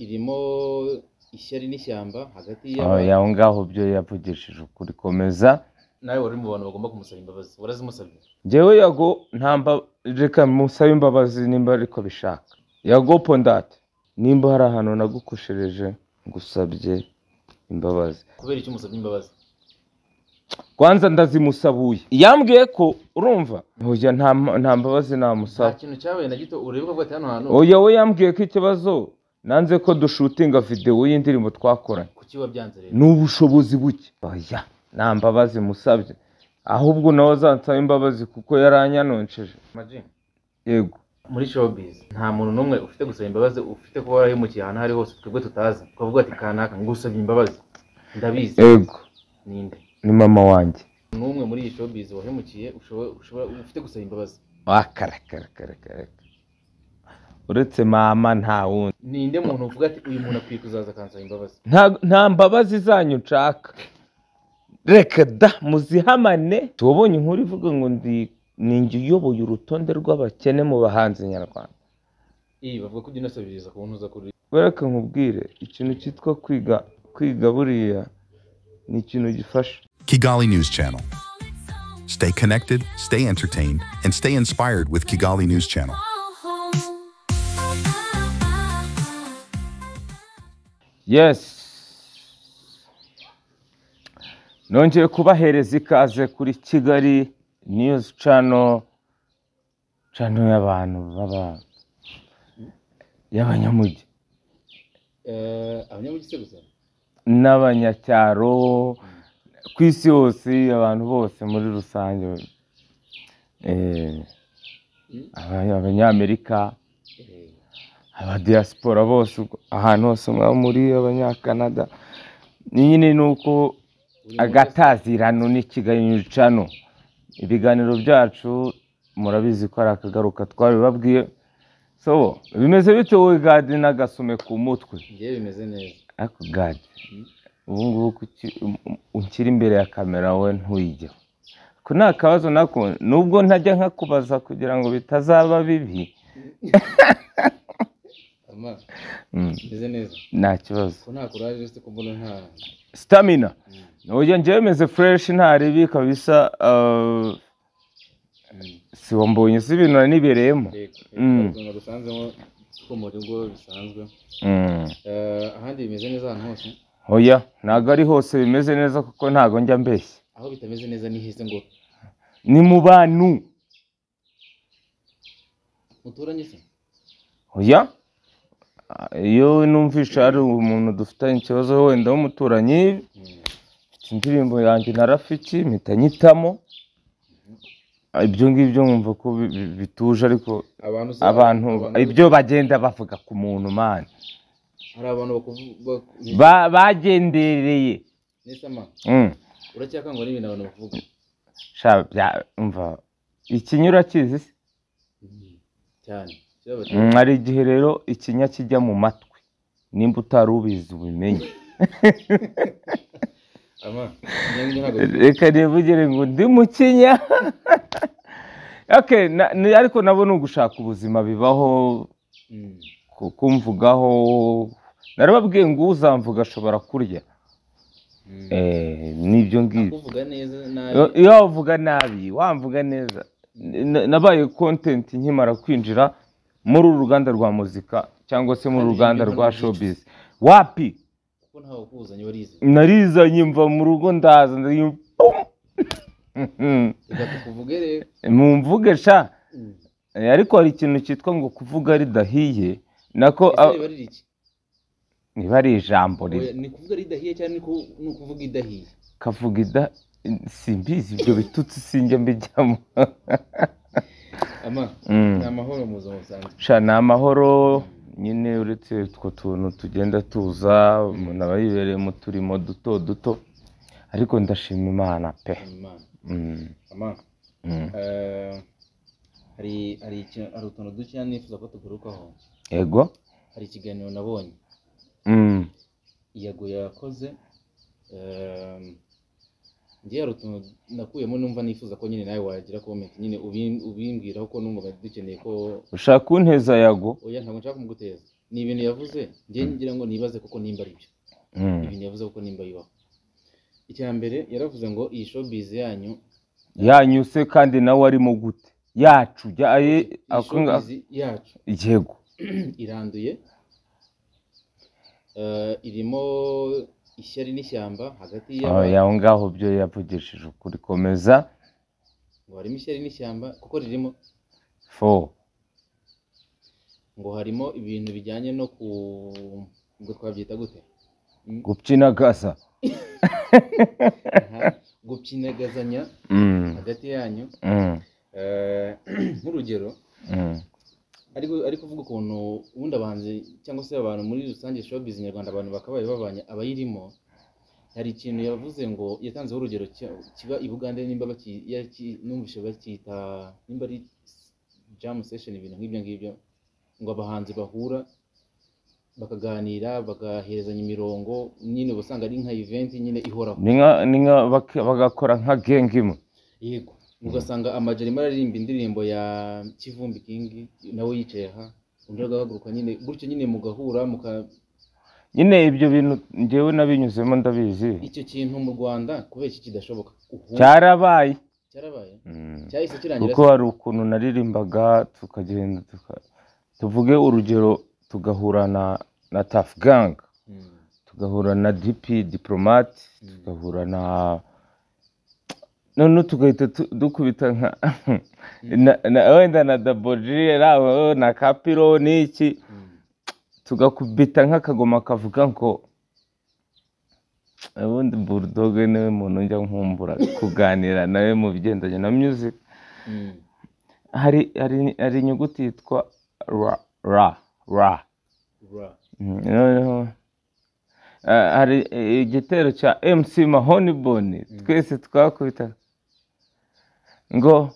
irimo ishyari n'ishyamba hagati yaho ngaho byo yavugishije ukuri komeza. nawe wari mu bantu bagomba kumusaba imbabazi warazimusabye? Njyewe Yago reka musabe imbabazi nimba ariko bishaka. Yago Pondate nimba hari ahantu nagukoshereje ngusabye imbabazi. Kubera icyo umusabye imbabazi? Kwanza ndazimusabuye yambwiye ko urumva hoya nta mbabazi namusaba. Nta kintu cyabaye na gito ureba ko ati hano hantu. Oya we yambwiye ko ikibazo nanze ko dushutinga video y'indirimbo twakoranye. Kuki wabyanze rero? N'ubushobozi buke. Oya nta mbabazi musabye ahubwo nawe zansaba imbabazi kuko yaranyanonceje. Yego muri showbiz nta muntu numwe ufite gusaba imbabazi ufite kuba warahemukiye ahantu hari hose twebwe tutazi twavuga ati kanaka ngusabye imbabazi ndabizi. Yego ninde? Ni mama wanjye. Numwe muri iyi showbiz wahemukiye ushobora ufite gusaba imbabazi? Akarakara uretse mama nta wundi. Ninde muntu uvuga ati uyu muntu akwiye kuzaza kansaba imbabazi? Nta mbabazi zanyu nshaka. Reka da muzihamane. Tubonye inkuru ivuga ngo ninjye uyoboye urutonde rw'abakene mu bahanzi nyarwanda. Bavuga ko ujya unasabiriza ku buntu uza kuri. Reka nkubwire ikintu cyitwa kwiga buriya ni ikintu gifasha. Kigali News Channel. Stay connected, stay entertained, and stay inspired with Kigali News Channel. Yes. Nongeye kubahereza ikaze kuri Kigali News Channel. Channel y'abantu y'abanyamujyi. Abanyamujyi se gusa? N'abanyacyaro ku isi hose abantu bose muri rusange. Abanyamerika, abadiaspora bose ahantu hose muri abanyakanada. Nyine nuko agatazirano ni Kigali News Channel. Ibiganiro byacu murabizi ko ari akagaruka twabibabwiye. So bimeze bite wowe Gadi n'agasume ku mutwe? Ngiye bimeze neza. Ako Gadi ubu ngubu unkiri imbere ya kamera we ntuyijyeho ko nta kabazo nako nubwo ntajya nkakubaza kugira ngo bitazaba bibi. Ama bimeze neza nta kibazo ko nta courage se kumbona nta stamina. Oya njye meze fresh nta ribi kabisa. Si wambonye si ibintu nibereyemo. Gusanzemo ko mu rugo bisanzwe. Ahandi bimeze neza ahantu hose? Oya ntago ari hose bimeze neza kuko ntago njya mbeshya. Aho bitameze neza ni hese ngo ni mu bantu muturanye se? Oya iyo numvisha ari umuntu dufitanye ikibazo wenda w'umuturanyi indirimbo yanjye na Rafiki mpita nyitamo ibyo ngibyo nkumva ko bituje ariko abantu ibyo bagenda bavuga ku muntu man. Hari abantu bagendereye nese ma uracyakangwa n'ibintu abantu bavuga sha umva ikinyura kizi cyane. Hari igihe rero ikinya kijya mu matwi nimba utari ubizi ubimenye. Reka nivugire ngo ndi mu kinya. Okay ariko nabo ni ugushaka ubuzima bibaho kumvugaho. Narababwiye ngo uzamvuga ashobora kurya. Nibyo ngibyo. Kuvuga neza nabi. Iyo wavuga nabi wamvuga neza. Nabaye content nkimara kwinjira muri uruganda rwa muzika cyangwa se muri uruganda rwa showbiz. Wapi? Kuko ntawe kuzanye warize. Narizanye mva mu rugo ndaza kuvuge rero. Mumvuge sha. Ariko hari ikintu cyitwa ngo kuvuga ridahiye nako niba ari ijambo riri. Ni kuvuga ridahiye cyane ni ukuvuga idahiye. Kavuga simbizi ibyo bitutsi sinjye mbijyamo. Ama ni amahoro muzo musanze? Sha ni amahoro nyine uretse utwo tuntu tugenda tuza umuntu aba yibereye mu turimo duto ariko ndashima Imana pe. Ama hari utuntu duke nifuza ko tugarukaho. Yego hari ikiganiro nabonye Yago yakoze ngiye hari utuntu nakuyemo numva nifuza ko nyine nawe wagira comment nyine ubimbwiraho ko numvaga dukeneye ko ushaka kunteza Yago. Oya ntabwo nshaka kumuguteza ni ibintu yavuze njye ngira ngo nibaze kuko nimba ari byo ibintu yavuze kuko nimba bibaho. Icya mbere yaravuze ngo iyi showbiz yanyu se kandi nawe arimo gute yacu showbiz yacu yego iranduye, irimo ishyari n'ishyamba hagati yaho ngaho byo yavugishije ukuri komeza ngo harimo ishyari n'ishyamba kuko ririmo ngo harimo ibintu bijyanye no ngo twabyita gute gupyinagaza gupyinagazanya hagati yanyu, nk'urugero ari kuvuga ukuntu ubundi abahanzi cyangwa se abantu muri rusange showbiz nyarwanda abantu bakabaye babanye abayirimo. Hari ikintu yavuze ngo yatanzeho urugero kiba i Bugande nimba numvise bakita nimba ari jam session ibintu nk'ibyo ngibyo, ngo abahanzi bahura bakaganira bagaherezanya imirongo nyine ubusanga ari nka event nyine ihoraho bagakora nka gang imwe. Yego ugasanga amajarima aririmba indirimbo ya Kivumbi King nawe yicaye aha undi agahaguruka nyine gutyo nyine mugahura nyine ibyo bintu njyewe nabinyuzemo ndabizi. Icyo kintu mu Rwanda kubera iki kidashoboka cyarabaye cyahise kirangira kuko hari ukuntu naririmbaga tukagenda tuvuge urugero tugahura na Tough Gang tugahura na DP Diplomat tugahura na none tugahita dukubita nka wenda na Double na Kapiro n'iki tugakubita nk'akagoma kavuga ngo ubundi Bulldog niwe muntu njya nkumbura kuganira nawe mu bigendanye na music. hari inyuguti yitwa ra hari igitero cya MC Mahoni Boni twese twakubita ngo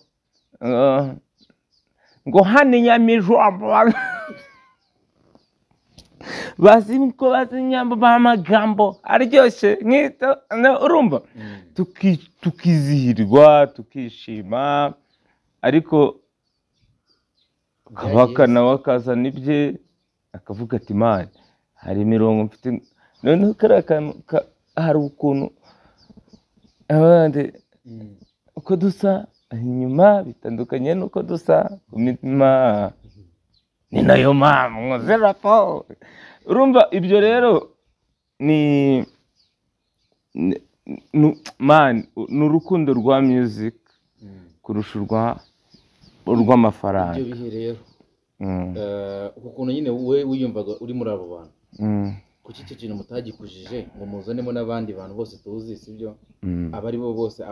hani nyamijwamba bazimko bazinyamba bamagambo aryoshye nkito urumva tukizihirwa tukishima, ariko kabaka nawe akazana ibye akavuga ati mani hari imirongo mfite noneho kariya hari ukuntu abandi uko dusa inyuma bitandukanye n'uko dusa ku mitima ni nayo mpamvu nkoze raporo. Urumva ibyo rero ni urukundo rwa music kurusha urw'amafaranga. Ibyo bihe rero ukuntu nyine we wiyumvaga uri muri abo bantu kuki icyo kintu mutagikujije ngo muzanemo n'abandi bantu bose tuzi sibyo abari bo bose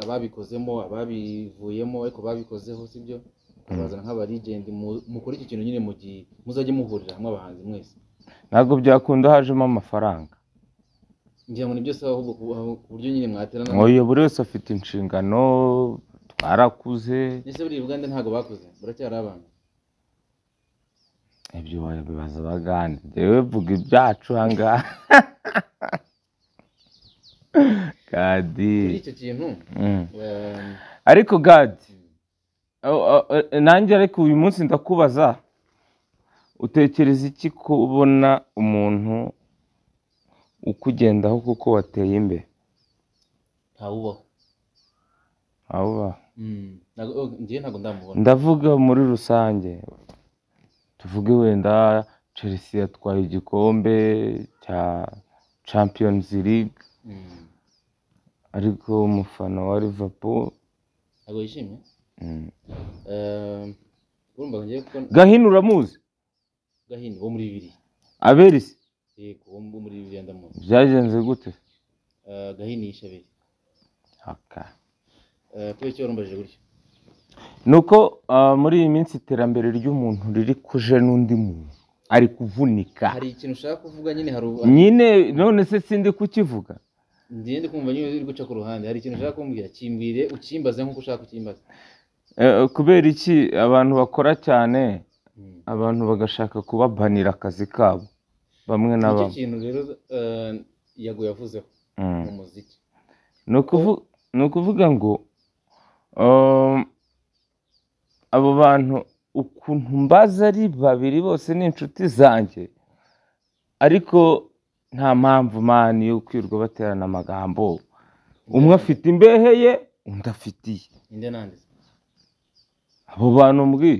ababikozemo ababivuyemo ariko babikozeho sibyo bazana nk'abarigend mukora iki kintu nyine muzajye muhurira hamwe abahanzi mwese? Ntabwo byakunda hajemo amafaranga ngira ngo ni byose ahubwo ku buryo nyine mwaterana oya buri wese afite inshingano twarakuze. Ese buri Uganda ntago bakuze buracyari abantu ibyo wabibaza Abagande jewe vuga ibyacu hangaha Gadi icyo kintu ariko Gadi nanjye ariko uyu munsi ndakubaza utekereza iki kubona umuntu ukugendaho kuko wateye imbere? Ntawubaho njye ntago ndamubona. Ndavuga muri rusange tuvuge wenda Chelsea yatwaye igikombe cya Champions League ariko umufana wa Liverpool ntago yishimye. Urumva ngiye ko Gahini uramuzi? Gahini wo muri bibiri Aberisi yego wo muri bibiri ndamuzi. Byagenze gute? Gahini yishabiri kuri cyo rumbaje gutyo nuko muri iyi minsi iterambere ry'umuntu riri kuje n'undi muntu ari kuvunika. Hari ikintu ushaka kuvuga nyine nyine none se sindi kukivuga ndende kumva nyine uri guca ku ruhande. Hari ikintu ushaka kumbwira kimbwire ukimbaze nkuko ushaka ukimbaza. Kubera iki abantu bakora cyane abantu bagashaka kubabanira akazi kabo bamwe na bamwe. Icyo kintu rero yago yavuzeho mu muziki ni ukuvuga ngo abo bantu ukuntu mbaza ari babiri bose ni inshuti zanjye ariko nta mpamvu mani yo kwirwa baterana amagambo umwe afite imbehe ye undi afitiye inde nande abo bantu mbwi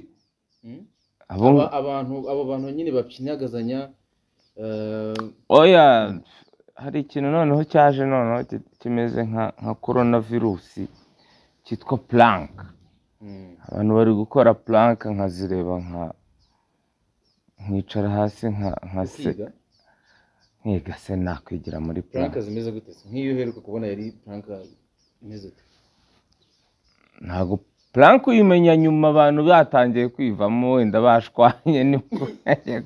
abo bantu nyine bapyinyagazanya oya hari ikintu noneho cyaje noneho kimeze nka coronavirus cyitwa plank abantu bari gukora plank nkazireba nkicara hasi nka se nkiga se nakwigira muri plank zimeze gute nk'iyo uheruka kubona yari plank imeze gute ntago plank uyimenya nyuma abantu batangiye kwivamo wenda bashwanye nibwo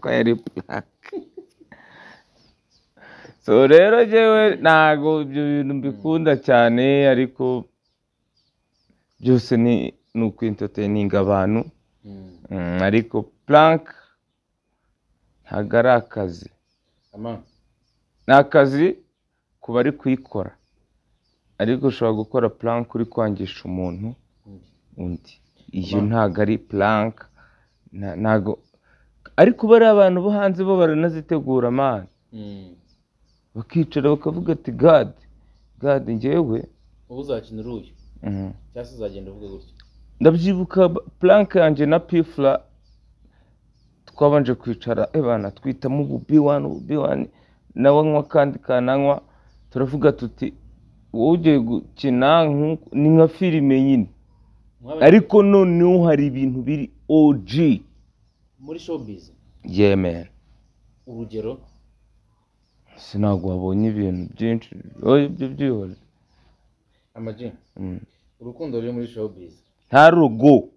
ko yari plank so rero jewe ntago ibyo bintu mbikunda cyane ariko byose ni ukwintertaininga abantu ariko plank ntago ari akazi ni akazi ku bari kuyikora ariko ushobora gukora plank uri kwangisha umuntu undi iyo ntago ari plank ntago ariko bari abantu bo hanze bo baranazitegura man bakicara bakavuga ati God njyewe uzakinira uyu cyangwa se uzagenda uvuga gutya ndabyibuka plank yanjye na Pfla twabanje kwicara bana twitamo B1 nawe anywa kandi kananywa turavuga tuti wowe ugiye gukina ni nka filime nyine ariko noneho hari ibintu biri OG muri showbiz yeah man urugero sinago wabonye ibintu byinshi ibyo byihore Ama-G urukundo ruri muri showbiz nta rugo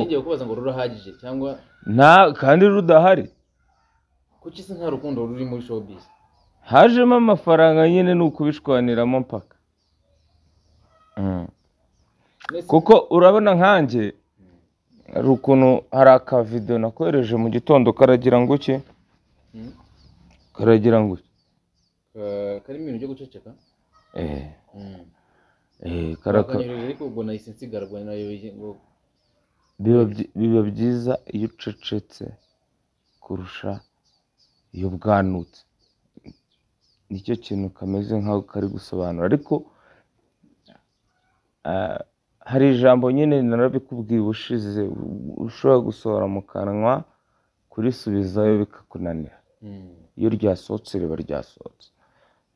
ngiye kubaza ngo rurahagije cyangwa nta kandi rudahari kuki se nta rukundo ruri muri showbiz hajemo amafaranga nyine n'ukubishwaniramo mpaka kuko urabona nkanjye hari ukuntu hari akavidewo nakohereje mu gitondo karagira ngo iki karagira ngo karimo ibintu byo guceceka karakanyurije ariko ubwo nahise nsigarwa nayo ngo biba byiza iyo ucecetse kurusha iyo bwanutse nicyo kintu kameze nkaho kari gusobanura ariko hari ijambo nyine narabikubwiye ubushize ushobora gusohora mu kanwa kurisubizayo bikakunanira iyo ryasohotse riba ryasohotse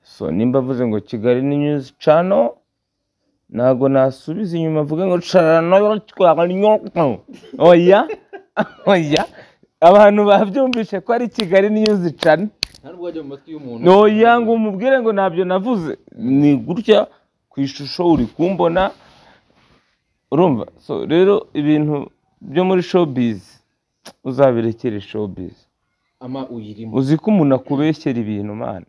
so nimba avuze ngo Kigali ni news channel ntago nasubiza inyuma avuga ngo channel oya abantu babyumvishe ko ari Kigali news channel ntabwo wajya mu matwi y'umuntu oya ngo umubwire ngo ntabyo navuze ni gutya ku ishusho uri kumbona urumva so rero ibintu byo muri showbiz uzabirekere showbiz uyirimo uzi ko umuntu akubeshyera ibintu man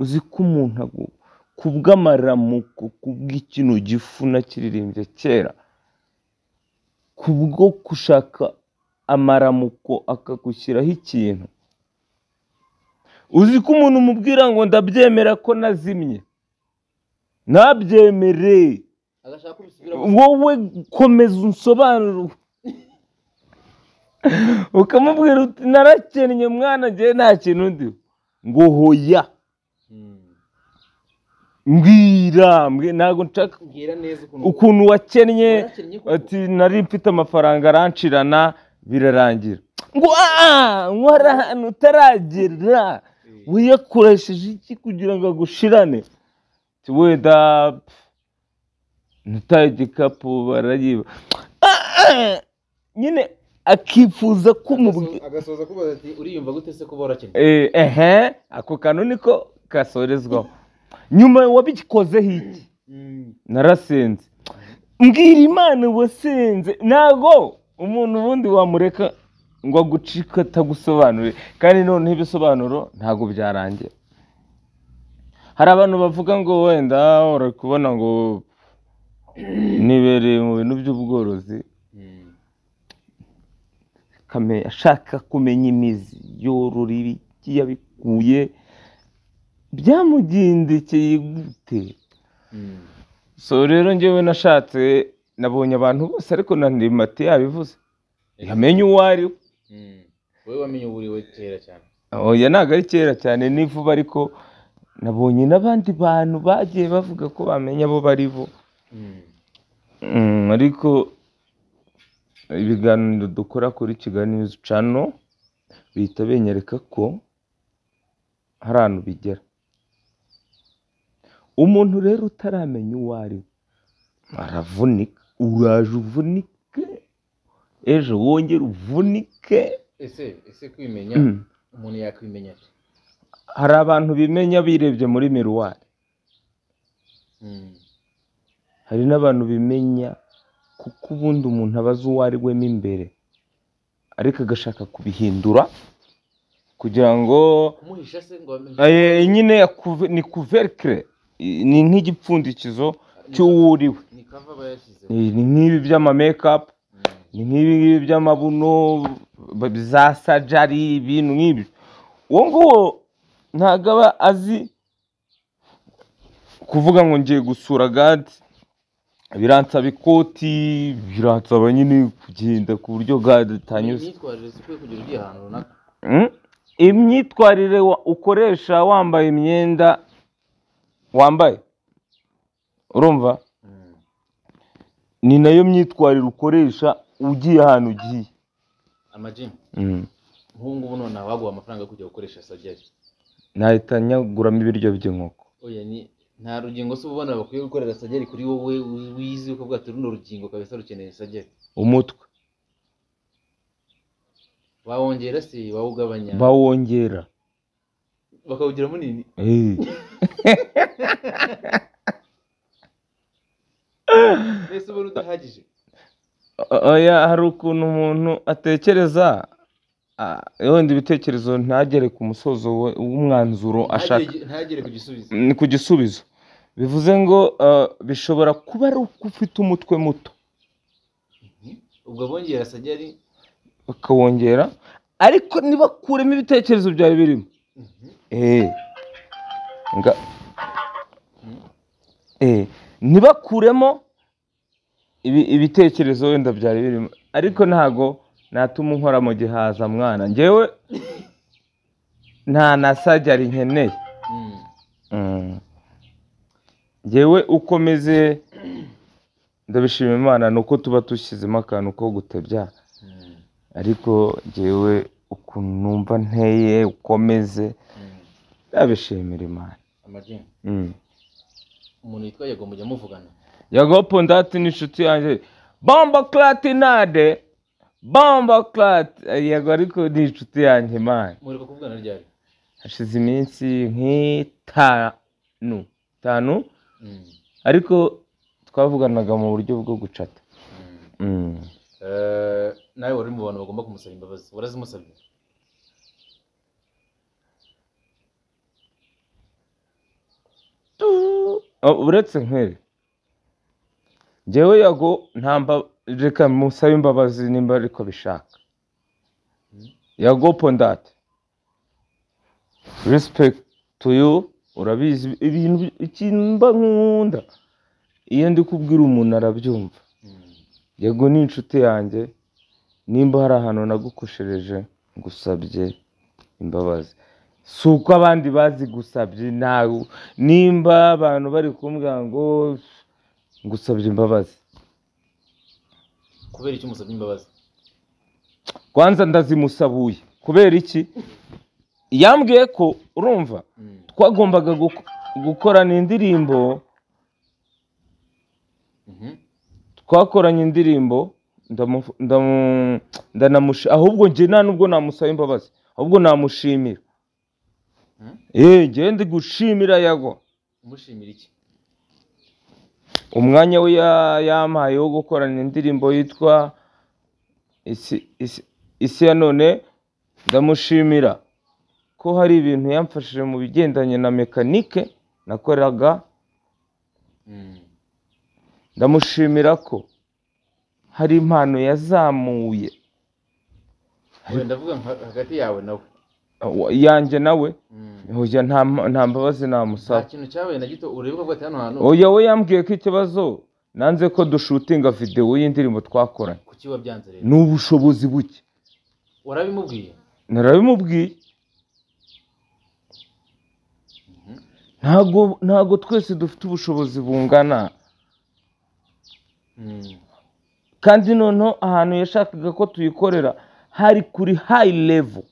uzi ko umuntu kubw'amaramuko kubw'ikintu gifuna kiririmbye kera kubwo gushaka amaramuko akagushyiraho ikintu uzi ko umuntu umubwira ngo ndabyemera ko nazimye ntabyemere wowe komeza unsobanurire ukamubwira uti narakennye mwana njye nta kintu ndi ngo hoya mbwira ntabwo nshaka ukuntu wakennye ati nari mfite amafaranga arancirana birarangira ngo nkora ahantu utaragera wiyakoresheje iki kugira ngo agushirane wenda nutaye igikapu barayiba nyine akifuza ko agasoza kubaza ati uriyumva gute se kuba warakennye ako kantu niko gasorezwaho nyuma wabikozeho iki narasenze mbwira Imana wasenze ntago umuntu ubundi wamureka ngo agucike atagusobanurire kandi noneho ibisobanuro ntago byarangira hari abantu bavuga ngo wenda urakubona ngo nibereye mu bintu by'ubworozi ashaka kumenya imizi yorora ibiki yabikuye byamugendekeye gute so rero njyewe nashatse nabonye abantu bose ariko na Ndimati yabivuze yamenye uwo ari we. wowe wamenye uwo uri we kera cyane. Oya ntabwo ari kera cyane ni vuba ariko nabonye n'abandi bantu bagiye bavuga ko bamenya abo bari bo. Ariko ibiganiro dukora kuri Kigali News Channel bihita benyereka ko hari ahantu bigera. Umuntu rero utaramenya uwo ari we aravunika, uraje uvunike ejo wongera uvunike. ese kwimenya umuntu yakwimenya ate? Hari abantu bimenya birebye muri miruwari, hari n'abantu bimenya kuko ubundi umuntu abaza uwo ari we mo imbere ariko agashaka kubihindura kugira ngo kumuhisha se ngo nyine ni couvercle, ni nk'igipfundikizo cy'uwo uri we. ni cover bayashyize. Ni nk'ibi by'ama makeup, ni nk'ibi by'amabuno za surgery, ibintu nk'ibi. Uwo nguwo ntabwo aba azi kuvuga ngo ngiye gusura gadi, biransaba ikoti, biransaba nyine kugenda ku buryo gadi itanyuze. imyitwarire si ukwiye kugira ugiye ahantu runaka. Imyitwarire ukoresha wambaye imyenda wambaye, urumva, ni nayo myitwarire ukoresha ugiye ahantu ugiye. Amajim nk'ubu ngubu none waguha amafaranga yo kujya gukoresha surgery? Nahita nyaguramo ibiryo by'inkoko. Oya ni nta rugingo se ubona bakwiye gukorera surgery kuri wowe wizi ukavuga ati runo rugingo kabisa rukeneye surgery? Umutwe bawongera se bawugabanya? bawongera bakawugira munini. Ese ubona udahagije? Oya, hari ukuntu umuntu atekereza wenda ibitekerezo ntagere ku musozo w'umwanzuro ashaka, ntagere ku gisubizo. ni ku gisubizo. Bivuze ngo bishobora kuba ari uko ufite umutwe muto, ubwo bongera surgery bakawongera ariko ntibakuremo ibitekerezo byari birimo. Ntibakuremo ibitekerezo wenda byari birimo, ariko ntago natuma unkora mu gihaza mwana. Njyewe nta na surgery nkeneye. Njyewe ukomeze ndabishima Imana nuko tuba dushyizemo akantu ko gutebya, ariko njyewe ukuntu numva nteye ukomeze ndabishimira Imana. Amajim umuntu yitwa Yago mujya muvugana? Yago Pondati ni inshuti yanjye, bomba clatinade, bomba clat. Yago ariko ni inshuti yanjye man. Mureka kuvugana ryari? Hashize iminsi nk'itanu ariko twavuganaga mu buryo bwo gucata. nawe wari mu bantu bagomba kumusaba imbabazi, warazimusabye? Uretse nk'iri njyewe Yago reka musabe imbabazi nimba ariko bishaka. Yago Pondati, respect to you. Urabizi ibintu ikimba nkunda iyo ndi kubwira umuntu arabyumva. Yago ni inshuti yanjye, nimba hari ahantu nagukoshereje ngusabye imbabazi. Si uko abandi bazi gusabye, nawe nimba abantu bari kumbwira ngo ngusabye imbabazi. Kubera iki umusabye imbabazi? Kwanza ndazimusabuye. Kubera iki? Yambwiye ko urumva twagombaga gukorana indirimbo, twakoranye indirimbo ahubwo njye nta nubwo namusaba imbabazi, ahubwo namushimira. Njye ndi gushimira Yago. Umushimira iki? Umwanya we yampaye wo gukorana indirimbo yitwa isi ya none. Ndamushimira ko hari ibintu yamfashije mu bigendanye na mekanike nakoraga. Ndamushimira ko hari impano yazamuye. Ndavuga hagati yawe nawe. Yanjye nawe nta mbabazi namusaba. Nta kintu cyabaye na gito ureba ko hano hantu. Oya we yambwiye ko ikibazo nanze ko dushutinga video y'indirimbo twakoranye. kuki wabyanze rero? Ni ubushobozi buke. Warabimubwiye? Narabimubwiye. Ntago twese dufite ubushobozi bungana. Kandi noneho ahantu yashakaga ko tuyikorera hari kuri high level.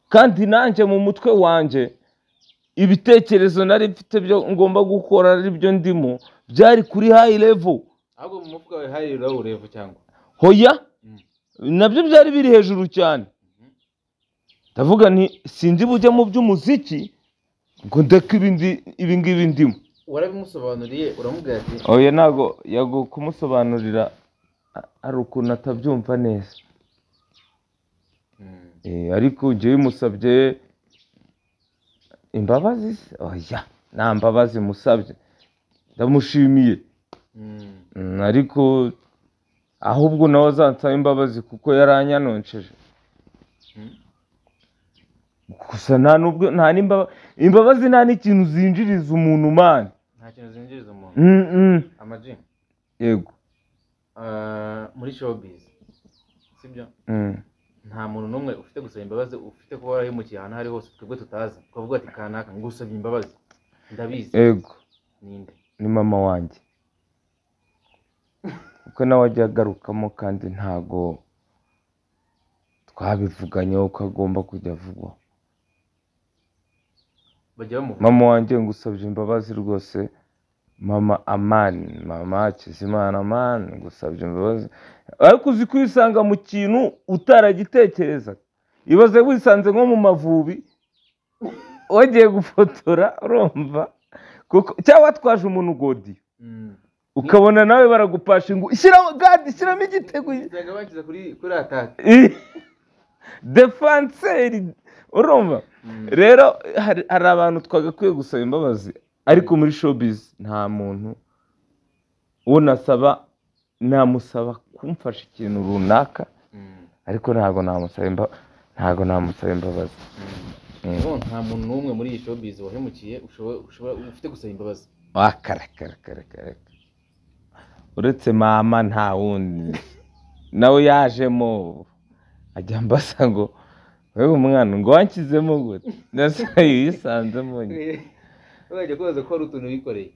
Kandi nanjye mu mutwe wanje ibitekerezo nari mfite byo ngomba gukora ari byo ndimo byari kuri high level. Ahubwo mu mufuka wawe hari low level cyangwa? Hoya nabyo byari biri hejuru cyane. Ndavuga nti sindi bujye mu by'umuziki ngo ndeke ibi ngibi ndimo. Warabimusobanuriye uramubwira ati? Oya nago yago kumusobanurira ari ukuntu atabyumva neza. Ariko je bimusabye imbabazi. Oya nta mbabazi musabye, ndamushimiye. Ariko ahubwo nawe azansaba imbabazi kuko yaranyanonceje. Gusa nta imbabazi nta n'ikintu zinjiriza umuntu man. Nta kintu zinjiriza umuntu. Amaji. Yego. Muri showbiz sibyo? Nta muntu n'umwe ufite gusaba imbabazi, ufite kuba warahemukiye ahantu hari hose twebwe tutazi, twavuga ati kanaka ngusabye imbabazi ndabizi. Yego. Ninde? Ni mama wanjye. Kuko nawe ajya agarukamo kandi ntago twabivuganye uko agomba kujya vuba. Mama wanjye ngusabye imbabazi rwose. Mama Amani, mama Kizimana Amani ngusabye imbabazi. Ariko uzi kwisanga mu kintu utaragitekereza. Ibaze wisanze nko mu Mavubi wagiye gufotora urumva kuko cyangwa twaje umuntu godi. Ukabona nawe baragupasha ngo shyiramo igitego. Zaga bakiza kuri attack. Defenseur urumva. Rero hari abantu twagakwiye gusaba imbabazi, ariko muri showbiz nta muntu unasaba, namusaba kumfasha ikintu runaka, ariko ntago namusaba imbabazi. Nta muntu n'umwe muri iyi showbiz wahemukiye ushobora ufite gusaba imbabazi. Karakara. Uretse mama nta wundi. Nawe yajemo ajya mbasa ngo wewe umwana ngo wankizemo gute. Nasaye yisanzemo. Wajya kubaza ko ari utuntu wikoreye.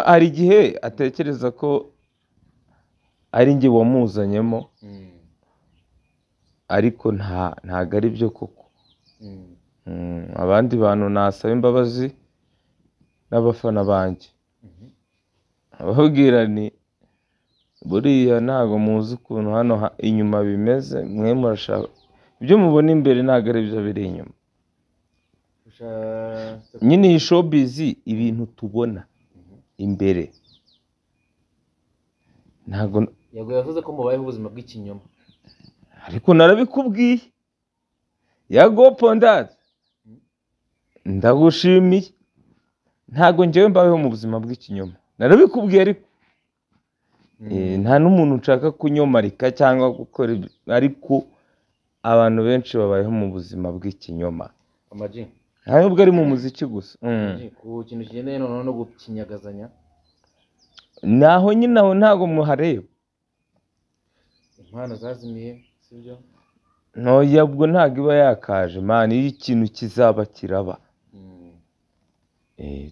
Hari igihe atekereza ko ari njye wamuzanyemo, ariko ntago ari byo koko. Abandi bantu nasaba imbabazi n'abafana banjye. Ababwira ni buriya ntago muzi ukuntu hano inyuma bimeze, mwe murashaka ibyo mubona imbere ntago ari byo biri inyuma. Nyine iyi showbiz ibintu tubona imbere ntago. Yago yavuze ko mubayeho ubuzima bw'ikinyoma. Ariko narabikubwiye. Yago Pondad ndagushimiye. Ntago njyewe mbayeho mu buzima bw'ikinyoma. Narabikubwiye ariko nta n'umuntu nshaka kunyomarika cyangwa gukora, ariko abantu benshi babayeho mu buzima bw'ikinyoma. Amaji. Ntabwo ari mu muziki gusa. Ku kintu kigendanye no gukinyagazanya. Naho nyine aho ntago muhareba. Impano zazimiye sibyo? Noya ubwo ntago iba yakaje man, iyo ikintu kizaba kiraba.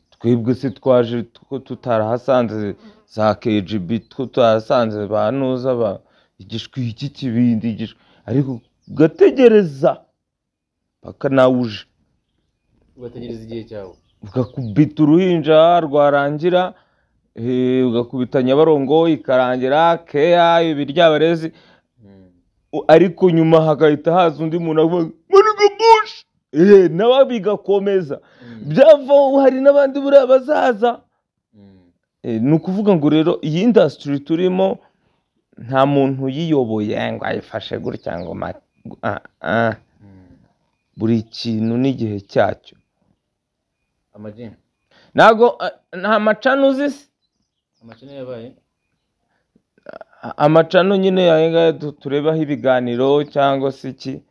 Twebwe se twaje tutarahasanze za KGB, tutarahasanze banuza igishwi iki kibindi igishwi, ariko gategereza paka nawuje. Ugategereza igihe cyawe. Ugakubita uruhinja rwarangira, ugakubita Nyabarongo ikarangira, Kea ibiryabarezi, ariko nyuma hagahita haza undi muntu avuga Maniga Bush. Nawe bigakomeza. Byava hari n'abandi buri abazaza. Ni ukuvuga ngo rero iyi industry turimo nta muntu yiyoboye ngo ayifashe gutya ngo buri kintu n'igihe cyacyo. Amaji. Nago nta macano uzisi. Amacano yabaye. Amacano nyine yahenga turebaho ibiganiro cyangwa se iki.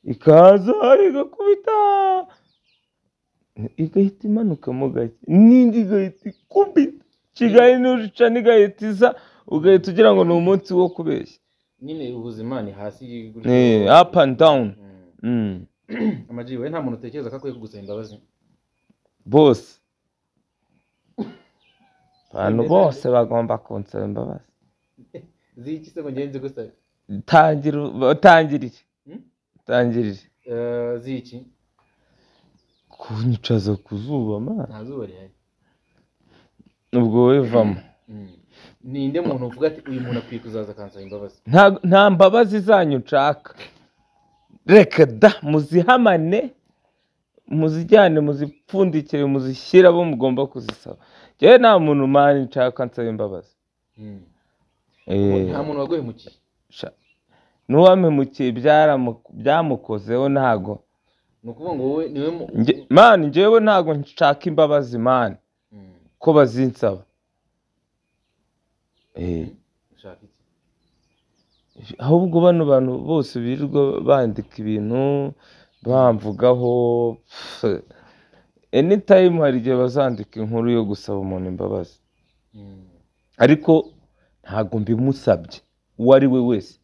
Ikaza igakubita igahita imanuka mu gake, n'indi igahita ikubita. Kigali n'uca n'igahitiza ugahita ugira ngo ni umunsi wo kubeshya. nyine ubuzima ni hasi Up and down. Amaji we nta muntu utekereza ko akwiye kugusaba imbabazi Bose abantu bose bagomba kunsaba imbabazi. ziki se ngo ngenze gusaba Tangirire ziki kunyicaza ku zuba mana nta zuba rihari ubwo wowe vamo. ninde muntu uvuga ati uyu muntu akwiye kuzaza akansaba imbabazi? Nta mbabazi zanyu nshaka, reka da muzihamane muzijyane muzipfundikire muzishyira abo mugomba kuzisaba. Njyewe nta muntu mani nshaka nsaba imbabazi. Nta muntu waguhemukiye? N'uwampemukiye byamukozeho ntago. Ni ukuvuga ngo wowe niwe mani njyewe ntago nshaka imbabazi mani ko bazinsaba. ushaka iki? Ahubwo bano bantu bose birirwa bandika ibintu bamvugaho anytime hari igihe bazandika inkuru yo gusaba umuntu imbabazi, ariko ntago mbimusabye uwo ari we wese.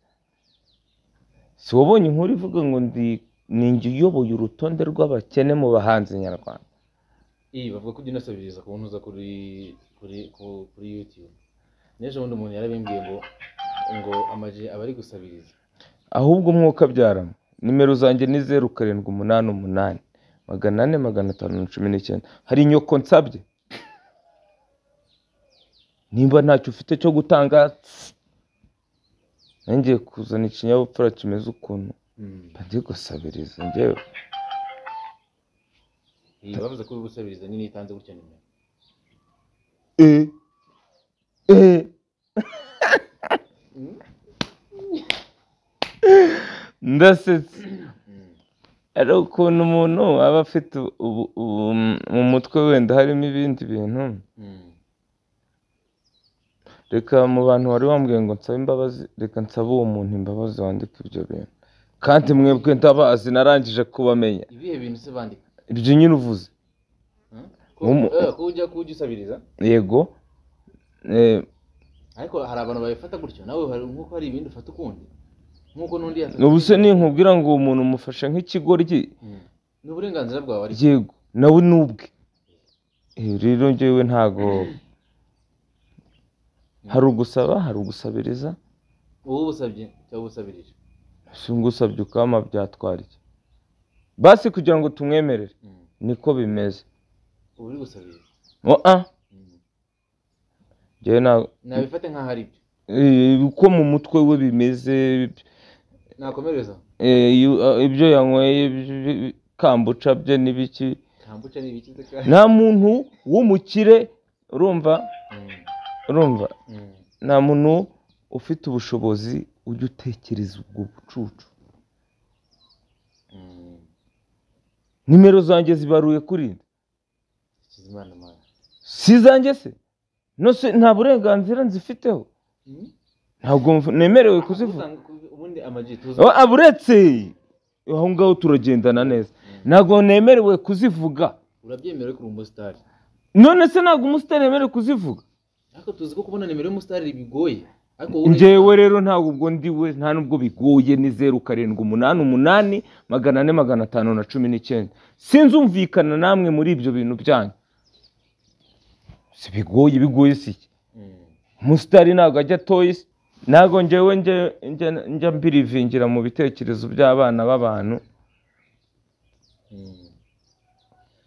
Si wabonye inkuru ivuga ngo ninjye uyoboye urutonde rw'abakene mu bahanzi nyarwanda? Bavuga ko ujya unasabiriza kubona uza kuri YouTube. N'ejo bundi umuntu yarabimbwiye ngo Amaji aba ari gusabiriza. Ahubwo mwuka byaramo nimero zanjye ni 0788 44519. Hari inyoko nsabye nimba ntacyo ufite cyo gutanga nanjye kuzana ikinyabupfura kimeze ukuntu bajye gusabiriza njyewe. Bavuze ko gusabiriza nyine itanze gutya nimero. Ndasetse ari ukuntu umuntu aba afite mu mutwe wenda harimo ibindi bintu. Reka mu bantu wari wambwiye ngo nsabe imbabazi, reka nsabe uwo muntu imbabazi wandika ibyo bintu, kandi mwebwe ndabazi narangije kubamenya. Ibihe bintu se bandika? Ibyo nyine uvuze kujya usabiriza. Yego. Ariko hari abantu babifata gutyo, nawe nkuko hari ibindi ufata ukundi nkuko n'undi ubuse ninkubwira ngo umuntu umufashe nk'ikigoryi ni uburenganzira bwawe ari. Yego nawe nubwe. Rero njyewe ntago hari ugusaba hari ugusabiriza. Wowe ubusabye cyangwa ubusabirije? Si ngusabye ukama byatwara iki basi kugira ngo tumwemerere niko bimeze. Uri gusabiriza? Njyewe nabifate nk'aho ari byo uko mu mutwe we bimeze. Nakomereza ibyo yanyweye kambuca bye n'ibiki. Kambuca n'ibiki? Nta muntu w'umukire urumva nta muntu ufite ubushobozi ujya utekereza ubwo bucucu. Nimero zanjye zibaruye kuri nde? Si zanjye se? Nose nta burenganzira nzifiteho? Ntabwo nemerewe kuzivuga. Ubundi Amaji tuzi aburetse aho ngaho turagendana neza. Ntabwo nemerewe kuzivuga. Urabyemerewe kuri umusitari? None se ntabwo umusitari yemerewe kuzivuga? Ariko tuzi ko kubona nimero y'umusitari bigoye. Njyewe rero ntabwo ubwo ndiwe nta nubwo bigoye. Ni 0788 44519. Sinzumvikana namwe muri ibyo bintu byanyu. Si bigoye si umusitari ntabwo ajya toys. Ntabwo njyewe njya mbirivingira mu bitekerezo by'abana b'abantu.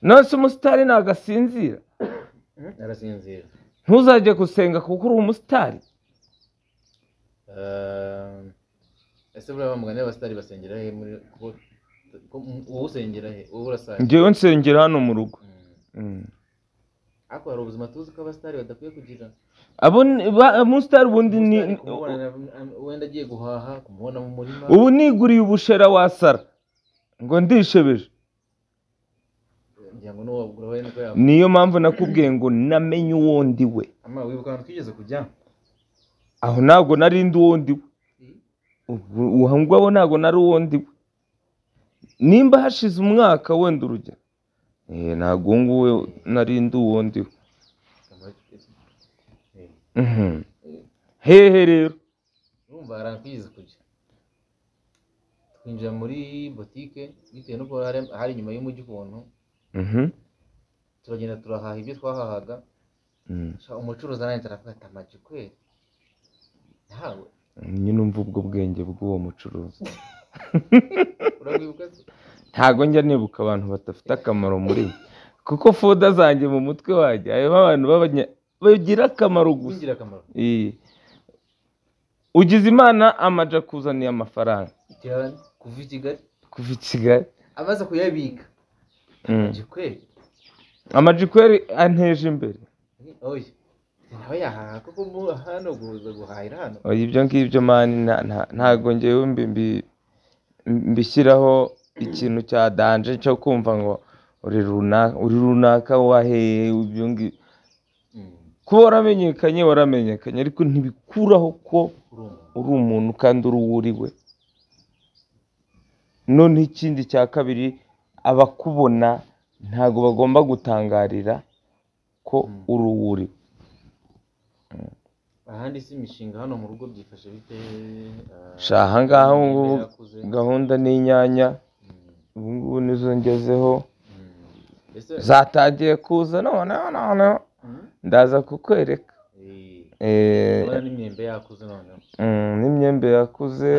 Nose umusitari ntabwo asinzira. Arasinzira. Ntuzajye gusenga kuko uri umusitari. Ese buriya bamugana y'abasitari basengera he? Wowe usengera he? Wowe urasanga? Njyewe nsengera hano mu rugo. Ariko hari ubuzima tuzi ko abasitari badakwiye kugira. Umusitari ubundi ni wenda agiye guhaha kumubona mu murima. Ubu niguriye ubushera wasara ngo ndishebeje. Niyo mpamvu nakubwiye ngo namenye uwo ndi we. Wibuka ahantu twigeze kujya? Aho ntabwo nari ndi uwo ndi we. Ubu ngwabo ntabwo nari uwo ndi we. Nimba hashize umwaka wenda urugero ntabwo nguwe nari ndi uwo ndi we. hehe rero urumva harakwiza kujya twinjira muri botike bitewe n'uko hari inyuma y'umujyi ukuntu turagenda turahaha ibyo twahahaga umucuruzi arahita aravuga ati amaji kweri ntawe nyine umva ubwo bwenge bw'uwo mucuruzi urabwibuka se ntago njya nibuka abantu badafite akamaro muri kuko foda zanjye mu mutwe wanjye harimo abantu bagira akamaro gusa ugize imana amaja kuzaniye amafaranga kuva i Kigali amaze kuyabika amaji kweri anteje imbere oya nawe yahaha kuko hano guhahira hano oya ibyo ngibyo mani ntago ngewe mbishyiraho ikintu cya danje cyo kumva ngo uri runaka waheye ibyo ngibyo kuba waramenyekanye ariko ntibikuraho ko uri umuntu kandi uri uwo uriwe none ikindi cya kabiri abakubona ntago bagomba gutangarira ko uri uwo uriwe ahandi si imishinga hano mu rugo byifashe bite aha ngaha gahunda n'inyanya ubu ngubu nizo ngezeho zatangiye kuza noneho ndaza kukwereka n'imyembe yakuze noneho n'imyembe yakuze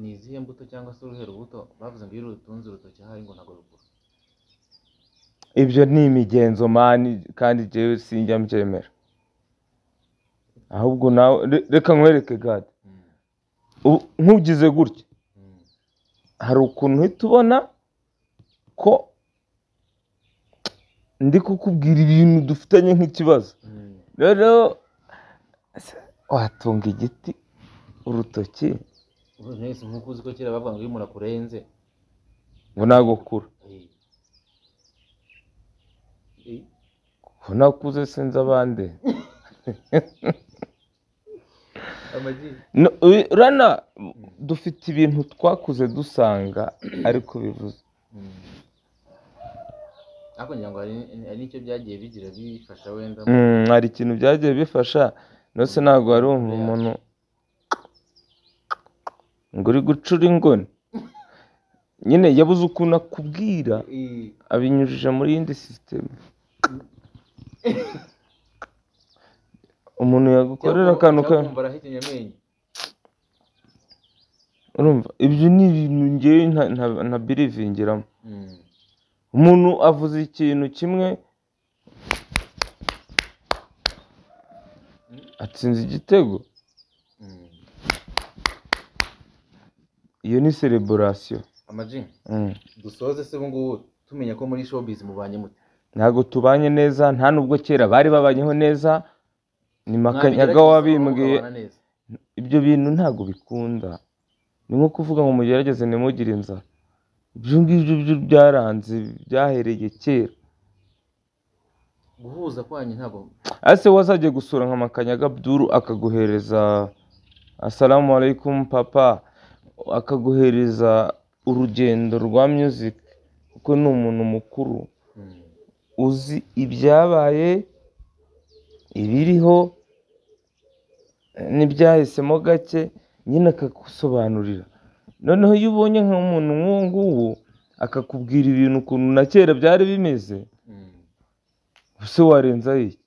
ni izihe mbuto cyangwa se uruhe rubuto bavuze ngo iyo urutunze urutoki ahari ngo ntabwo rukura ibyo ni imigenzo mani kandi jewe sinjya mbyemera ahubwo nawe reka nkwereke gade nkugize gutya hari ukuntu uhita ubona ko ndi kukubwira ibintu dufitanye nk'ikibazo rero watunga igiti urutoki nk'uko uzi ko kera bavuga ngo iyo umuntu akurenze ngo nagukura ko nakuze sinzi abandi urana dufite ibintu twakuze dusanga ariko bivuze ariko ngira ngo hari n'icyo byagiye bigira bifasha wenda hari ikintu byagiye bifasha nose ntabwo wari wumva umuntu ngo uri gucura ingoni nyine yabuze ukuntu akubwira abinyujije muri yindi sisiteme umuntu yagukorera akantu urumva ibyo ni ibintu ngewe nta birivingiramo umuntu avuze ikintu kimwe atsinze igitego iyo ni celebration amaji dusoze se ubu ngubu tumenya ko muri showbiz mubanye mute ntabwo tubanye neza nta nubwo kera bari babanyeho neza ni makanyaga wabimbwiye ibyo bintu ntabwo bikunda ni nko kuvuga ngo mugerageze ntimugire inzara ibyo ngibyo byo byaranze byahereye kera guhuza kwanyu ntabwo ase wazajya gusura nka makanyaga Abdul akaguhereza assalamu alaikum papa akaguhereza urugendo rwa music kuko ni umuntu mukuru uzi ibyabaye ibiriho n'ibyahisemo gake nyine akagusobanurira noneho iyo ubonye nk'umuntu nk'uwo nguwo akakubwira ibintu ukuntu na kera byari bimeze ese warenzaho iki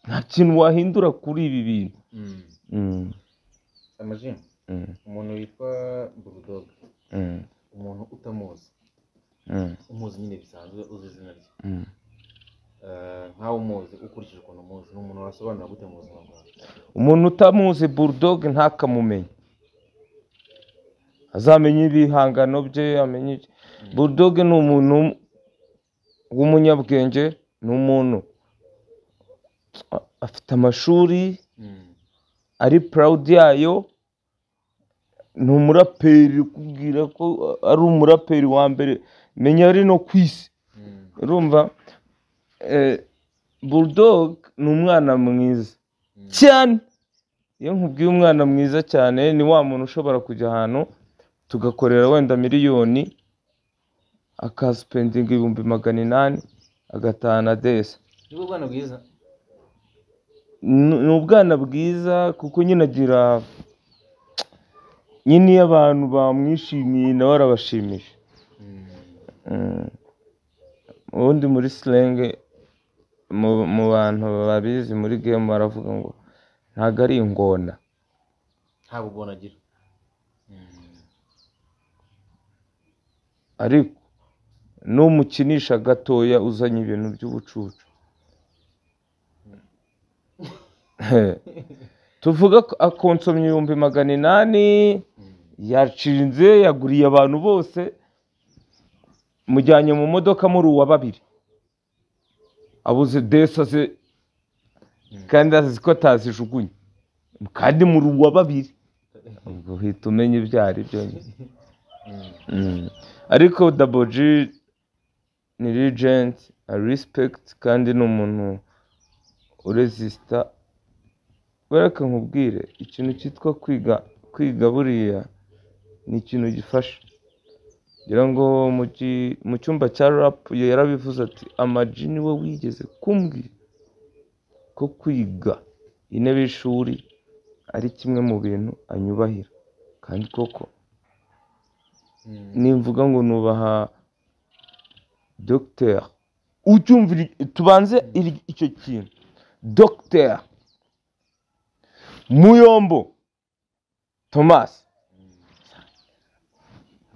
nta kintu wahindura kuri ibi bintu amajina umuntu witwa Bulldog umuntu utamuzi umuzi nyine bisanzwe uzi izina rye nkawe umuzi ukurikije ukuntu umuzi ni umuntu wasobanura gute mu buzima bwawe umuntu utamuzi Bulldog ntakamumenye azamenye ibihangano bye amenye Bulldog ni umuntu w'umunyabwenge ni umuntu afite amashuri ari proud yayo ni umuraperi kubwira ko ari umuraperi wa mbere menya ari no ku isi urumva Bulldog ni umwana mwiza cyane iyo nkubwiye umwana mwiza cyane ni wa muntu ushobora kujya ahantu tugakorera wenda miliyoni akasipendinga 800 agatahana desa nibwo bwana bwiza ni ubwana bwiza kuko nyine agira nyine iyo abantu bamwishimiye nawe arabashimisha. Ubundi muri slang mu bantu babizi muri game baravuga ngo ntago ari ingona, nta bugona agira. ariko n'umukinisha gatoya uzanye ibintu by'ubucucu. Tuvuga ko akonsomye 800 yacinze yaguriye abantu bose, mujyanye mu modoka muri uwa babiri, abuze desa ze kandi azi ko atazijugunye, kandi muri uwa babiri, ubwo uhita umenya ibyo ari byo nyine. Ariko Double G ni legend, a respect, kandi ni umuntu uresista. Baraka nkubwire ikintu cyitwa kwiga buriya ni ikintu gifasha. Ngira ngo mu cyumba cya rap yarabivuze ati Ama-G ni we wigeze kumbwira ko kwiga intebe y'ishuri ari kimwe mu bintu anyubahira, kandi koko nimvuga ngo nubaha Dr. Ucyumvira tubanze icyo kintu Dr. Muyombo Thomas,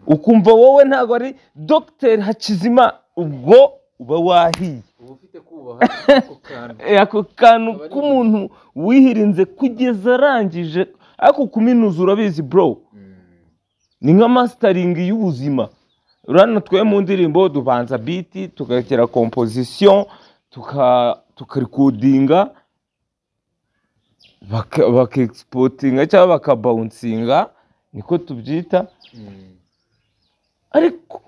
ukumva wowe ntabwo ari Dr. Hakizima, ubwo uba wahiye. uba ufite kubaha ako kantu k'umuntu wihirinze kugeza arangije, ariko kuminuza urabizi bro, ni nka mastering y'ubuzima. Urana twe mu ndirimbo dubanza beat, tugakira composition, tukarecordinga, baka-exportinga cyangwa baka-bouncinga, niko tubyita. Ariko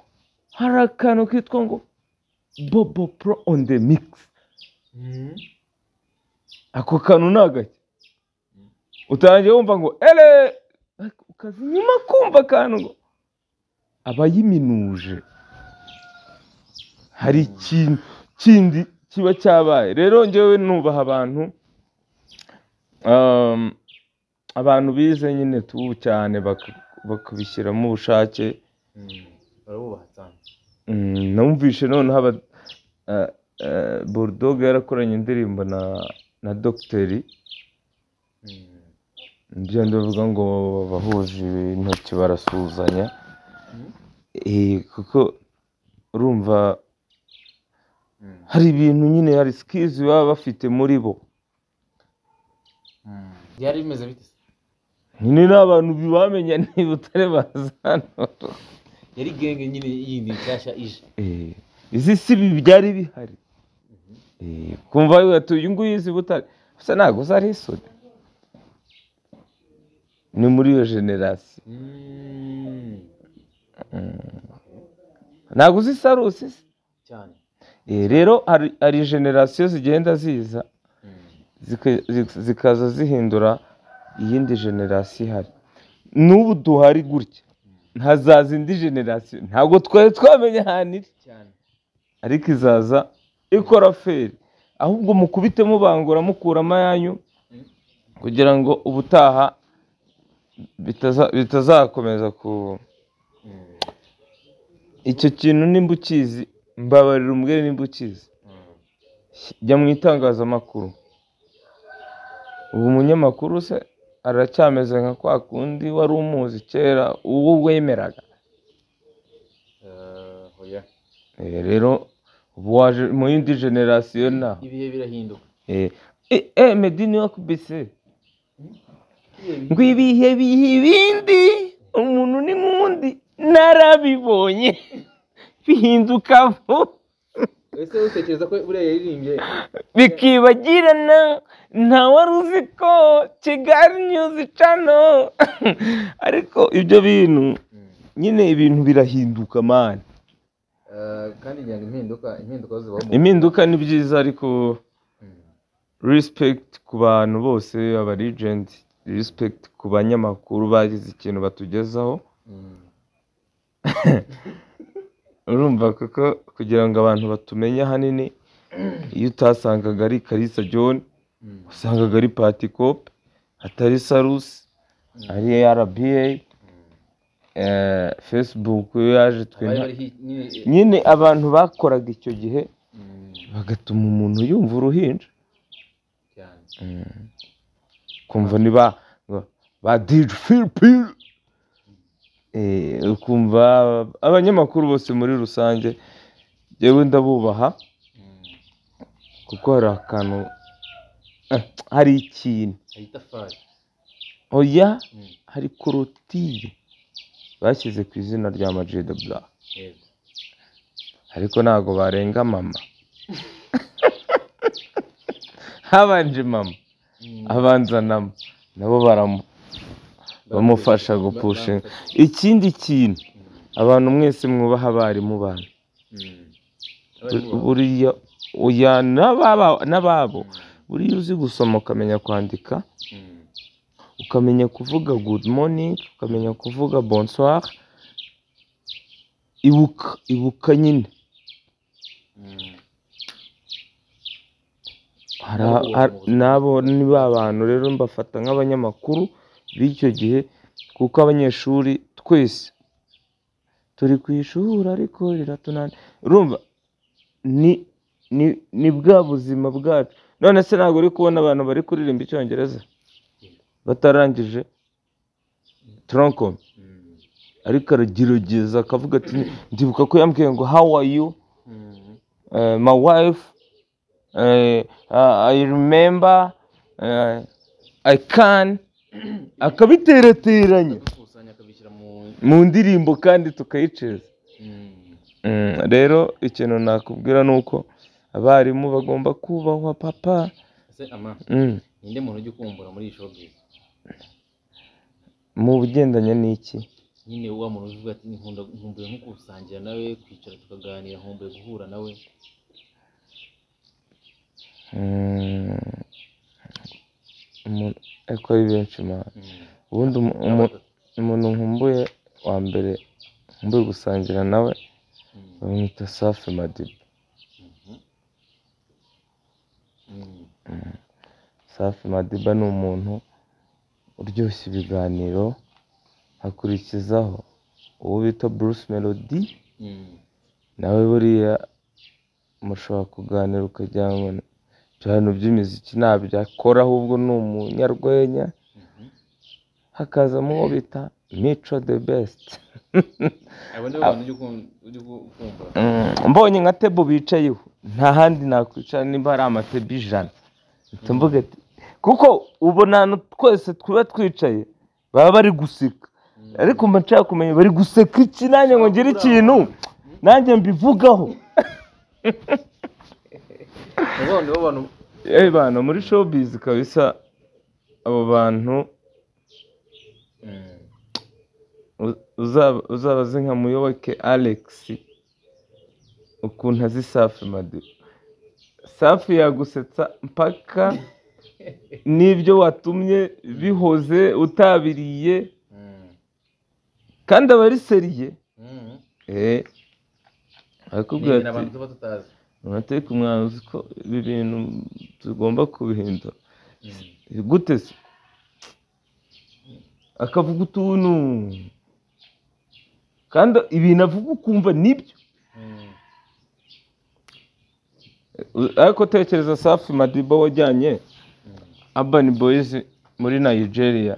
hari akantu kitwa ngo Bobo Pro on the mix. Ako kantu nagake utangiye wumva ngo ele, ukazi nyuma kumva akantu ngo abayiminuje, hari ikintu kindi kiba cyabaye. Rero njyewe nubaha abantu bize nyine tubu cyane bakabishyiramo ubushake. barabubaha cyane. Numvishe noneho Bulldog yarakoranye indirimbo na Dr. Ibyo ndavuga ngo bahuje intoki barasuzanya, kuko urumva hari ibintu nyine, hari skills baba bafite muri bo. Byari bimeze bite? Nyine n'abantu bibamenya niba utare bazana. Yari genge nyine yindi nshyashya ije. Izi si byari bihari. Kumva uyu nguyu izi butare gusa ntago zari isode, ni muri iyo generasi. Ntago zisarusi cyane. Rero hari generasiyo zigenda ziza zikaza zihindura iyindi generasiyo ihari. N'ubu duhari gutya, ntazaza indi generasiyo ntabwo twari twamenya ahantu iri cyane, ariko izaza ikora feri, ahubwo mukubite mubangura mukuramo ayanyu kugira ngo ubutaha bitazakomeza ku icyo kintu. Nimba ukizi mbabarira umbwire, nimba ukizi jya mu itangazamakuru. Ubu umunyamakuru se aracyameze nka kwa kundi wari umuzi kera uwo wemeraga? Oya. Rero ubu waje mu yindi generasiyo na ibihe birahinduka. Medini wakubise ngo ibihe bindi umuntu ni nk'undi, narabibonye bihinduka vuba. Ese utekereza ko buriya yaririmbye bikibagirana, nta wari uzi ko Kigali News Channel. Ariko ibyo bintu nyine ibintu birahinduka mani, kandi ngira impinduka zibaho. Impinduka ni byiza, ariko respect ku bantu bose, aba legend, respect ku banyamakuru bagize ikintu batugezaho. Urumva kuko kugira ngo abantu batumenye hanini, iyo utasangaga ari Kalisa John usangaga ari patikope atari sarusi ari RBA Facebook yaje nyine abantu bakoraga icyo gihe bagatuma umuntu yumva uruhinja kumva ni ba DJ Philpil ukumva abanyamakuru bose muri rusange yewe ndabubaha kuko hari akantu hari ikintu oya hari korotire bashyize ku izina rya Majid Black ariko ntago barenga mama habanje mama abanzanamo nabo bamufasha gupusha ikindi kintu abantu mwese mwubaha abarimu banyu buriya oya n'ababo buriya uzi gusoma ukamenya kwandika ukamenya kuvuga good morning ukamenya kuvuga bonsoir ibuka nyine nabo ni ba bantu rero mbafata nk'abanyamakuru b'icyo gihe kuko abanyeshuri twese turi ku ishuri ariko riratunana urumva ni bwa buzima bwacu none se ntabwo uri kubona abantu bari kuririmba icyongereza batarangije troncome ariko aragerageza akavuga ati ndibuka ko yambwiye ngo how are you my wife I remember I can akabiterateranya mu ndirimbo kandi tukayiceza rero ikintu nakubwira ni uko abarimu bagomba kubahwa papa ninde muntu ujya ukumbura muri iyi showbiz mu bugendanye n'iki nyine wa muntu uvuga ati nkumbuye nko gusangira nawe kwicara tukaganira nkumbuye guhura nawe ariko ari benshi ubundi umuntu nkumbuye wa mbere nkumbuye gusangira nawe bamwita Safi Madiba Safi Madiba ni umuntu uryoshya ibiganiro hakurikizaho uwo bita Bruce Melody nawe buriya mushobora kuganira ukagira ngo ibintu by'imiziki ntabyo akora ahubwo ni umunyarwenya hakazamo uwo bita Mico the best mbonye nka tebo bicayeho nta handi nakwicara nimba hari amatebo 100 mvuga ati kuko ubona twese twiba twicaye baba bari guseka ariko mba nshaka kumenya bari guseka iki nanjye ngo ngire ikintu nanjye mbivugaho bana muri showbiz kabisa abo bantu uzabaze nka Muyoboke Alex ukuntu azi Safi Madiba Safi yagusetsa mpaka n'ibyo watumye bihoze utabiriye kandi aba ari seriye akubwira ati nateka umwana uzi ko ibi bintu tugomba kubihindura gute se akavuga utuntu kandi ibintu avuga ukumva nibyo ariko tekereza Safi Madiba wajyanye Urban Boys muri Nigeria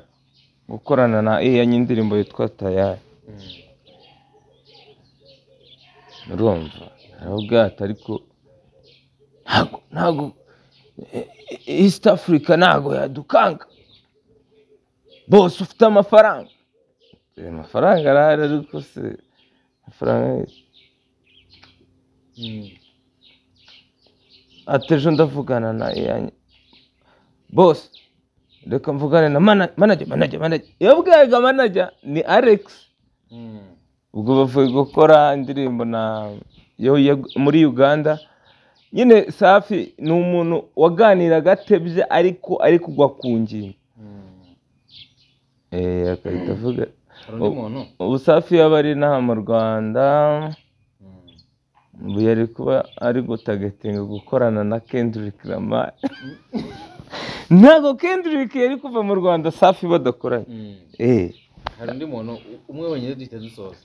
gukorana na y'indirimbo yitwa Tayari urumva arabwata ariko ntago East Africa ntago yadukanga bose ufite amafaranga arahari ariko se amafaranga atejo ndavugana na boss reka mvugane na manager yabwaga manager ni Alex ubwo bavuye gukora indirimbo na muri Uganda nyine Safi ni umuntu waganiraga atebye ariko ari kugwa ku ngingo akahita avuga ubu Safi yaba ari n'aha mu Rwanda ubu yari kuba ari gutagetinga gukorana na Kendrick Lamar ntabwo Kendrick yari kuva mu Rwanda Safi badakoranye. hari undi muntu umwe wenyine duhita dusoza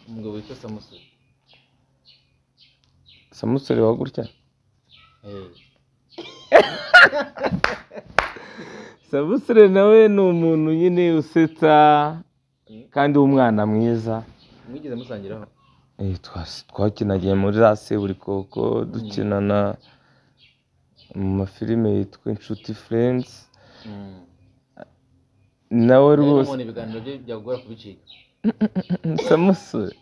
umugabo witwa Samusuri. Samusuri wa gutya Samusuri nawe ni umuntu nyine usetsa kandi w'umwana mwiza. mwigeze musangiraho? Twakinagiye muri za Seburikoko dukinana mu mafilime yitwa Inshuti Friends. Nawe rwose none ibiganiro bye byagora kubicika. Samusuri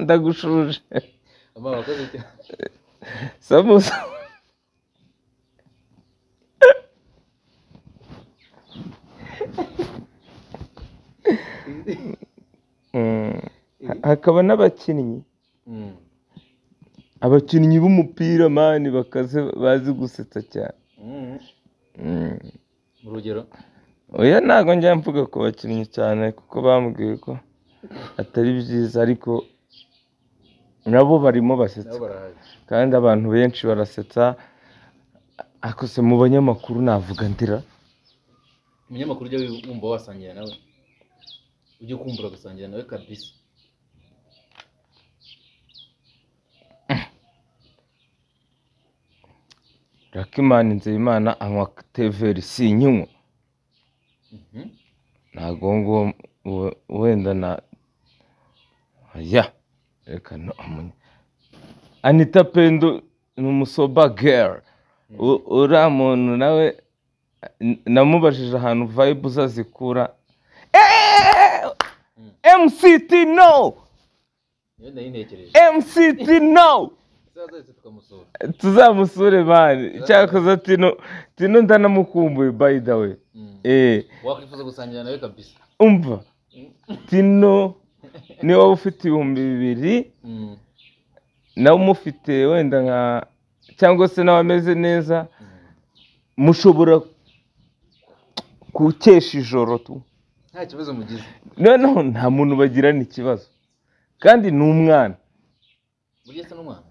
ndagushuje wakoze cyane Samusuri. Hakaba n'abakinnyi b'umupira mani bakaze bazi gusetsa cyane. urugero oya ntabwo njya mvuga ku bakinnyi cyane kuko bambwiye ko atari byiza, ariko nabo barimo basetsa kandi abantu benshi barasetsa. akose mu banyamakuru navuga ndira umunyamakuru ujya wumva wasangira nawe, ujye kumbura gusangira nawe kabisa. Rakimani Nzeyimana anywa teveri sinywa ntago ngo wenda na ya reka no Anita Pendo ni umusoba girl. uriya muntu nawe namubajije ahantu vibe uzazikura. MCT no MCT no tuzamusure bani cyakoze tino ndanamukumbuye by the way. wakwifuza gusangira nawe kabisa. umva tino ni wowe ufite 2,000 nawe umufite wenda nka cyangwa se nawe ameze neza, mushobora gukesha ijoro tu nta kibazo mugize. noneho nta muntu bagirana ikibazo kandi ni umwana. burya se n'umwana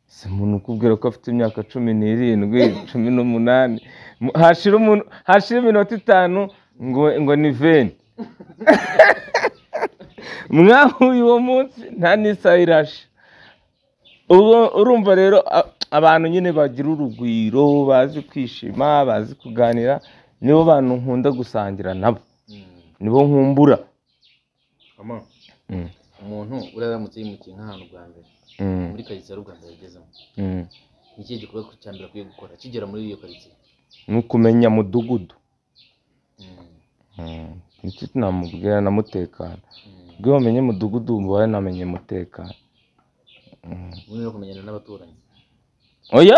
si umuntu ukubwira ko afite imyaka 17 18 hashira iminota 5 ngo ni veni. mwahuye uwo munsi nta n'isaha irashe. urumva rero abantu nyine bagira urugwiro, bazi kwishima, bazi kuganira, nibo bantu nkunda gusangira nabo, nibo nkumbura. umuntu uraramutse yimukiye nk'ahantu bwa mbere muri karitsiye ari ubwa mbere yagezemo, ni ikihe gikorwa cya mbere akwiye gukora kigera muri iyo karitsiye? ni ukumenya mudugudu. nicyo namubwira na mutekano. ubwo wamenye mudugudu ubaye namenye mutekano. ubundi no kumenyana n'abaturanyi. oya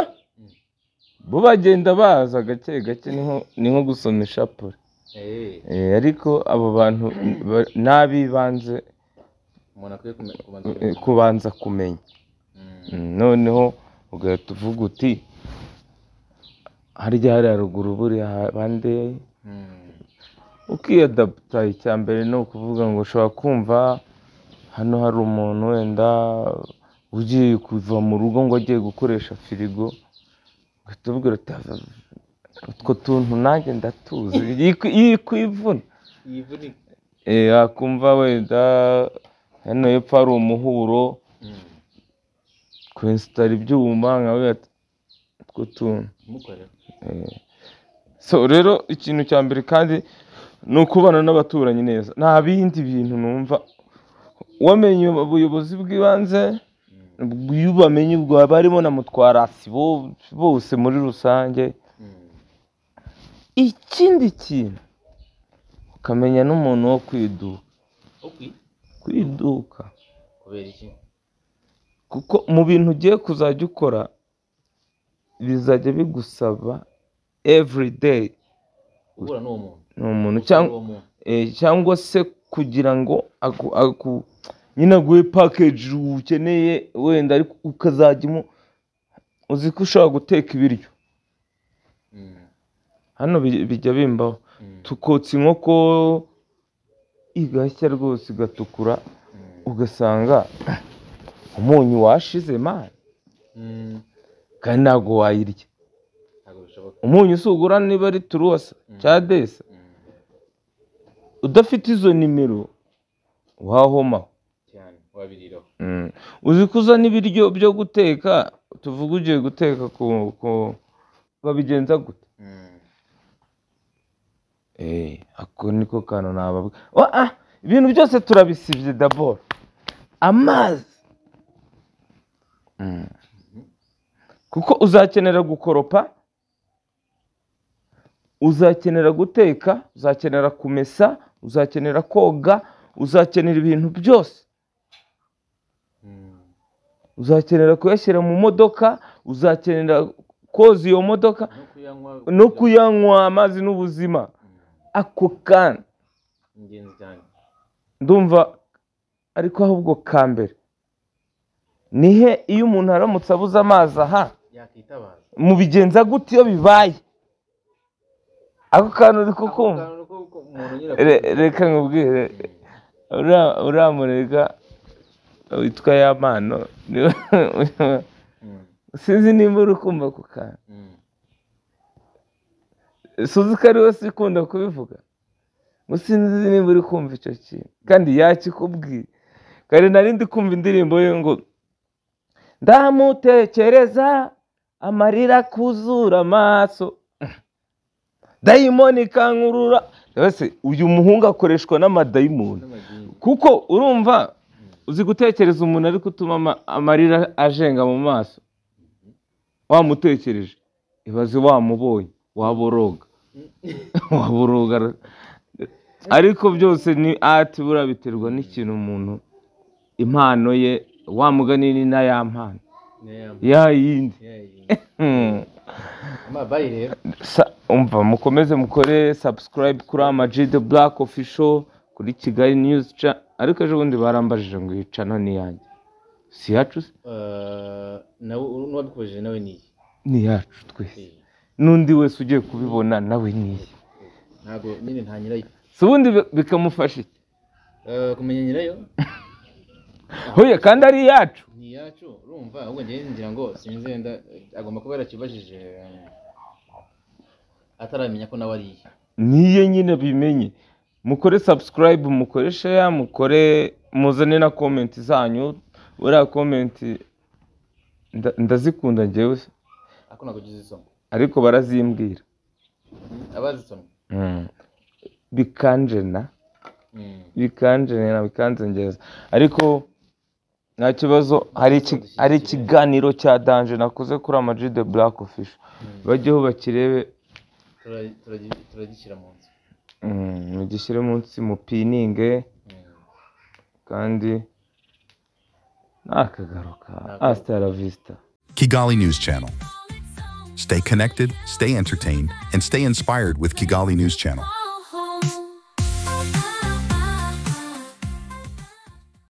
bo bagenda baza gake gake, ni nko gusoma ishapure. ariko abo bantu n'abibanze umuntu akwiye kubanza kumenya. noneho ugahita uvuga uti harya hari haruguru buriya bande, ukiyadaputa. icya mbere ni ukuvuga ngo ushobora kumva hano hari umuntu wenda ugiye kuva mu rugo ngo agiye gukoresha firigo, ugahita ubwira uti utwo tuntu nanjye ndatuzi. yikwivuna akumva wenda hano hepfo hari umuhuro, kwensitara ibyuma nkawe utwo tuntu. so rero ikintu cya mbere kandi ni ukubana n'abaturanyi neza. nta bindi bintu numva wamenye ubuyobozi bw'ibanze, iyo ubamenye ubwo haba harimo na mutwarasi bose muri rusange. ikindi kintu ukamenya n'umuntu wo kwiduka. kubera iki? kuko mu bintu ugiye kuzajya ukora bizajya bigusaba every day guhura n'uwo muntu. ni umuntu cyangwa se kugira ngo nyine aguhe package ukeneye wenda, ariko ukazajya uzi ko ushobora guteka ibiryo. hano bijya bimbaho tukotsa inkoko igashya rwose igatukura, ugasanga umunyu washize mani kandi ntabwo wayirya. bishoboka. umunyu usugura niba ari turuwasa cya desa udafite izo nimero wahomaho cyane wabiriraho. uzi kuzana ibiryo byo guteka tuvuga ugiye guteka ku babigenza gute ako niko kantu nababwira ibintu byose turabisibye d'abord amazi kuko uzakenera gukoropa uzakenera guteka uzakenera kumesa uzakenera koga uzakenera ibintu byose uzakenera kuyashyira mu modoka uzakenera koza iyo modoka no kuyanywa amazi n'ubuzima ako kana ingenzi cyane ndumva ariko ahubwo kambere nihe iyo umuntu aramutse abuze amazi aha yakitabaza mu bigenza gute iyo bibaye ako kantu uri kukumva reka nkubwire uramurega witwa Yamano sinzi nimba uri kumva ako kantu suzi ko ari wese ukunda kubivuga sinzi nimba uri kumva icyo kintu kandi yakikubwira kare nari ndi kumva indirimbo ye ngo ndamutekereza amarira kuzura amaso dayimoni kankurura wese uyu muhungu akoreshwa n'amadayimoni kuko urumva uzi gutekereza umuntu ari gutuma amarira ajenga mu maso wamutekereje ibaze wamubonye waboroga ariko byose ni ati buriya biterwa n'ikintu umuntu impano ye wamugani ni na ya mpano ya yindi umva mukomeze mukore subscribe kuri Ama-G The Black Official kuri Kigali News ariko ejo bundi barambajije ngo iyi channel ni yanjye si yacu se nawe n'uwabikojeje nawe ni yacu twese n'undi wese ugiye kubibona nawe ni ntabwo nyine nta nyirayo si ubundi bikamufasha iki kumenya nyirayo hoya kandi ari yacu ni yacu urumva ahubwo njye ngira ngo sinzi wenda agomba kuba yarakibajije ataramenya ko nawe ari niye nyine bimenye mukore subscribe mukore share mukore muzane na comment zanyu uriya comment ndazikunda njyewe ako nakugize isomo ariko barazimbwira abazisomye bikanjena bikanzengeza ariko nta kibazo hari ikiganiro cya danje nakoze kuri Ama-G The Black Official bajyeho bakirebe turagishyira munsi mugishyire munsi mupininge kandi nakagaruka hasta la vista. Kigali News Channel. Stay connected, stay entertained, and stay inspired with Kigali News Channel.